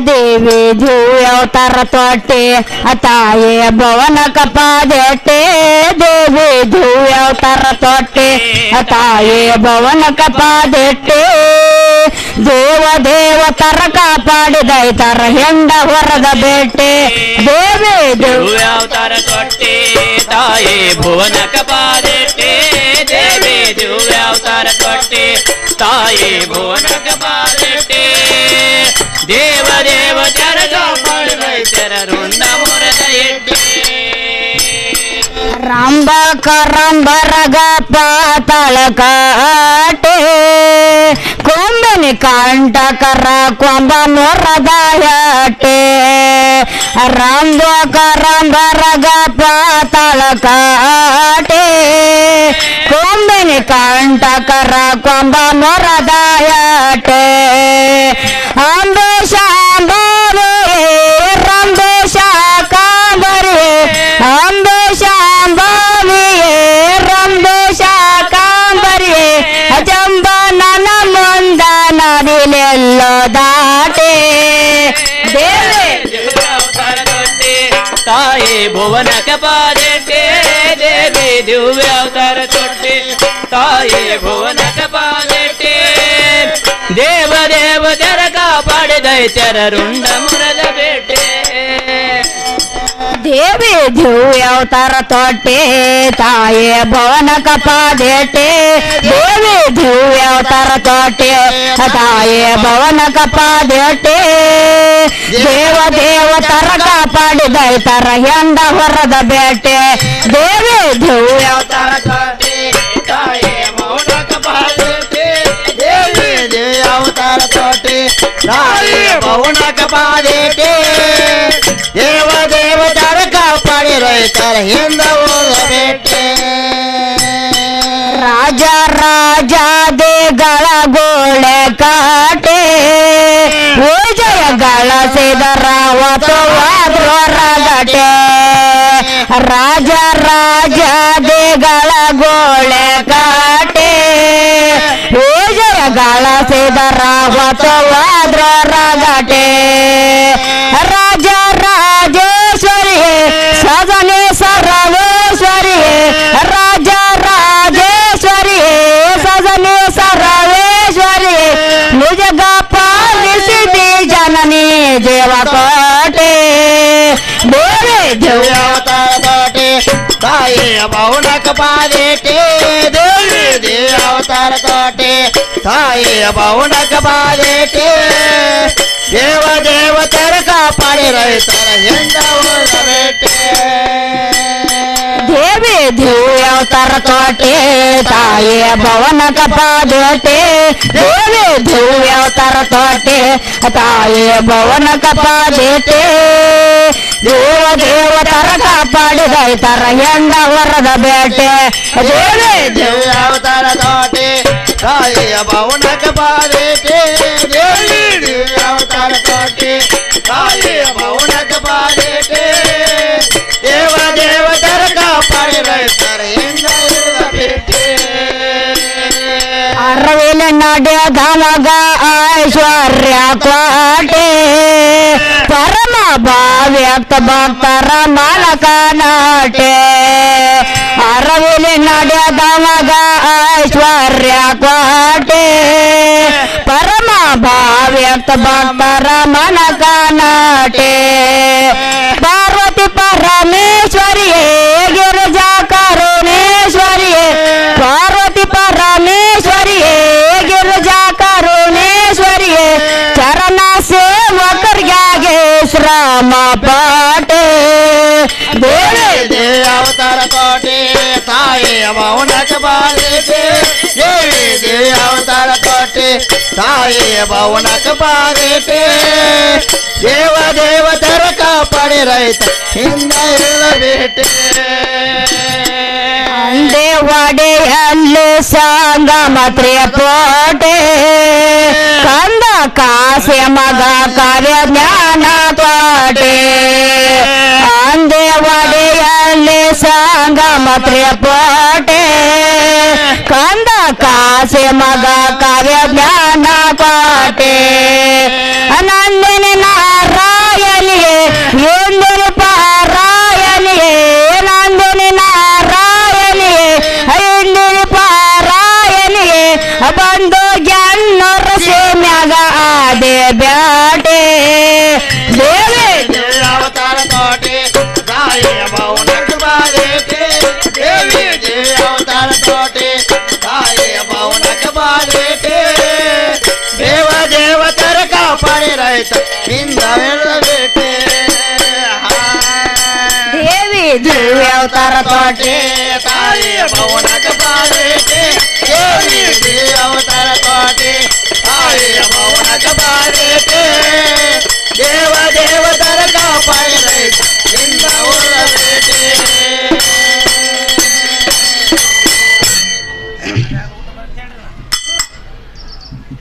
ದೇವಿ ಧೂವಿ ಅವತಾರ ತೊಟ್ಟೆ ತಾಯಿ ಭವನ ಕಪಾದೆಟ್ಟೆ ದೇವಿ ಧೂವಿ ಅವತಾರ ತೊಟ್ಟೆ ತಾಯಿ ಭವನ ಕಪಾದೆಟ್ಟೆ ದೇವ ದೇವತರ ಕಾಪಾಡಿದೈತರ ಹೆಂಡ ಹೊರದ ಬೇಟೆ ದೇವಿ ಧೂವಿ ಅವತಾರ ತೊಟ್ಟೆ ತಾಯಿ ಭುವನ ಕಪಾದೆಟ್ಟೆ ದೇವಿ ಧೂವಿ ಅವತಾರ ತೊಟ್ಟೆ ತಾಯಿ ಭುವನ ಕಪಾದೆಟ್ಟೆ ದೇವ ದೇವ ಜರಗ ಮಾಡಿದೈತರ ರುಂಡ ಮುರದ ಎಟ್ಟೆ ರಂಬ ಕರಂಬರಗ ಪಾತಾಳ ಕಾಟೆ ಕೊಂಬನಿ ಕಂಟಕರ ಕೊಂಬ ಮೊರದ ಹಟ್ಟೆ ರಂಬ ಕರಂಬರಗ ಪಾತಾಳ ಕಾಟೆ ಕೊಂಬನಿ ಕಂಟಕರ ಕೊಂಬ ಮೊರದ ಹಟ್ಟೆ ಅಂಬೆ ಶಾಂಬರೆ ರಂಬೆ ಶಾಕಾಂಬರೆ ಅಂಬೆ ಶಾಂಬವಿಯೇ ರಂಬೆ ಶಾಕಾಂಬರಿಯೇ ಜಂಬ ನನ್ನ ಮುಂದ ನದಿಲೆಲ್ಲೋ ದಾಟೆ ದೇವಿ ಅವತಾರ ತೊಟ್ಟೆ ತಾಯಿ ಭುವನ ಕಪಾದೆಟ್ಟೆ ದೇವಿ ದಿವ್ಯ ಅವತಾರ ತೊಟ್ಟೆ ತಾಯಿ ಭುವನ ಕಪಾದೆಟ್ಟೆ ದೇವ ದೇವ ಜರ ಕಾಪಾಡಿದೈತರ ರುಂಡ ಮುರದ ಬೇಟೆ ದೇವಿ ಧೂವಿ ಅವತಾರ ತೊಟ್ಟೆ ತಾಯಿ ಭವನ ಕಪಾದೆಟ್ಟೆ ದೇವಿ ಧೂವಿ ಅವತಾರ ತೊಟ್ಟೆ ತಾಯಿ ಭವನ ಕಪಾದೆಟ್ಟೆ ದೇವ ದೇವತರ ಕಾಪಾಡಿದೈತರ ಹೆಂಡ ಹೊರದ ಬೇಟೆ ದೇವಿ ಧೂವಿ ಅವತಾರ ತೊಟ್ಟೆ ತಾಯಿ ಭುವನ ಕಪಾದೆಟ್ಟೆ ದೇವಿ ದೇವಿ ಅವತಾರ ತೊಟ್ಟೆ ತಾಯಿ ಭುವನ ಕಪಾದೆಟ್ಟೆ ದೇವ ದೇವ ಜರ ಕಾಪಾಡಿ ರೈತರ ಹಿಂದ ಹೋಗಬೇಟೆ ರಾಜ ರಾಜಾದಿಗಳ ಗೋಳೆ ಕಾಟೆ ವಿಜಯಗಳ ಸಿದರಾವತವಾದ್ರೊರಗಟೆ ರಾಜ ರಾಜಾದಿಗಳ ಗೋಳೆ ಕಾಟೆ ವಿಜಯಗಳ ಸಿದರಾವತವಾದ್ರೊರಗಟೆ ರಾಜ ರಾಜೇಶ್ವರಿ ಸದನೆ ಸರ್ವೇಶ್ವರಿ ರಾಜ ರಾಜೇಶ್ವರಿ ಸದನೆ ಸರ್ವೇಶ್ವರಿ ನಿಜಗ ಪಾಲಿಸಿದಿ ಜನನಿ ದೇವಕೋಟೆ ದೇವಿ ದೇವಿ ಅವತಾರ ತೊಟ್ಟೆ ತಾಯಿ ಭುವನ ಕಪಾದೆಟ್ಟೆ ದೇವಿ ದೇವಿ ಅವತಾರ ತೊಟ್ಟೆ ತಾಯಿ ಭುವನ ಕಪಾದೆಟ್ಟೆ ದೇವ ದೇವತರ ಕಾಪಾಡಿ ರೈತರ ಹೆಂಡ ಹೋಗಬೇಟೆ ದೇವಿ ಧೂವಿ ಅವತಾರ ತೊಟ್ಟೆ ತಾಯಿ ಭವನ ಕಪಾದೆಟ್ಟೆ ದೇವಿ ಧೂವಿ ಅವತಾರ ತೊಟ್ಟೆ ತಾಯಿ ಭವನ ಕಪಾದೆಟ್ಟೆ ದೇವ ದೇವತರ ಕಾಪಾಡಿದೈತರ ಹೆಂಡ ಹೊರದ ಬೇಟೆ ದೇವಿ ದೇವಿ ಅವತಾರ ತೊಟ್ಟೆ ತಾಯಿ ಭುವನ ಕಪಾದೆಟ್ಟೆ ದೇವಿ ದೇವಿ ಅವತಾರ ತೊಟ್ಟೆ ತಾಯಿ ಭುವನ ಕಪಾದೆಟ್ಟೆ ದೇವ ದೇವತರ ಕಾಪಾಡಿ ರೈತರ ಹೆಂಡ ಹೋಗಬೇಟೆ ಅರವಿಲ ನಡೆದ ಮಗ ಐಶ್ವರ್ಯ ಕೋಟೆ ಪರಮ ಭಾವ್ಯಕ್ತ ಭಕ್ತರ ಮಾಲಕ ನಾಟೆ ಅರವಿಲ ನಡೆದ ಮಗ ಐಶ್ವರ್ಯ ಕೋಟೆ ಪರಮ ಭಾವ್ಯಕ್ತ ಭಕ್ತರ ಮನಕ ನಾಟೆ ಪಾರ್ವತಿ ಪರಮೇಶ್ವರಿಯೇ ಗಿರಿಜಾ ಕರುಣೇಶ್ವರಿಯೇ ಪಾರ್ವತಿ ಪರಮೇಶ್ವರಿಯೇ ಗಿರಿಜಾ ಕರುಣೇಶ್ವರಿಯೇ ಚರಣ ಸೇವಕರ್ಯಾಗೆ ಶ್ರಮ ಪಾಟೆ ದೇವಿ ದೇವಿ ಅವತಾರ ತೊಟ್ಟೆ ತಾಯಿ ಭುವನ ಕಪಾದೆಟ್ಟೆ ದೇವಿ ದೇವಿ ಅವತಾರ ತೊಟ್ಟೆ ತಾಯಿ ಭುವನ ಕಪಾದೆಟ್ಟೆ ದೇವ ದೇವತರ ಕಾಪಾಡಿ ರೈತ ಹಿಂದ ಇರಬೇಟೆ ಅಂದೆ ಒಡೆಯಲ್ಲಿ ಸಂಗಮ ತ್ರಿಪೋಟೆ ಕಂದ ಕಾಸೆ ಮಗ ಕಾವ್ಯ ಜ್ಞಾನ ಕೋಟೆ ಅಂದೆ ಒಡೆಯಲ್ಲಿ ಸಂಗಮ ತ್ರಿಪೋಟೆ ಕಂದ ಕಾಸೆ ಮಗ ಕಾವ್ಯ ಜ್ಞಾನ ಕೋಟೆ ನಂದಿನಿ ಬ್ಯಾಟೆ ದೇವಿ ದೇವಿ ಅವತಾರ ತೋಟೆ ತಾಯಿ ಭವನಕ್ಕೆ ಬಾರೇಟೆ ದೇವಿ ದೇವಿ ಅವತಾರ ತೋಟೆ ತಾಯಿ ಭವನಕ್ಕೆ ಬಾರೇಟೆ ದೇವ ದೇವತರ ಕಾಪಾಡಿ ರೈತ ಹಿಂದ ಬೇಟೆ ದೇವಿ ದೇವಿ ಅವತಾರ ತೋಟೆ ತಾಯಿ ಭವನಕ್ಕೆ ಬಾರೇಟೆ ದೇವಿ ದೇವಿ ಅವತಾರ ತೋಟೆ ತಾಯಿ ಭವನಕ್ಕೆ ಬಾರೇಟೆ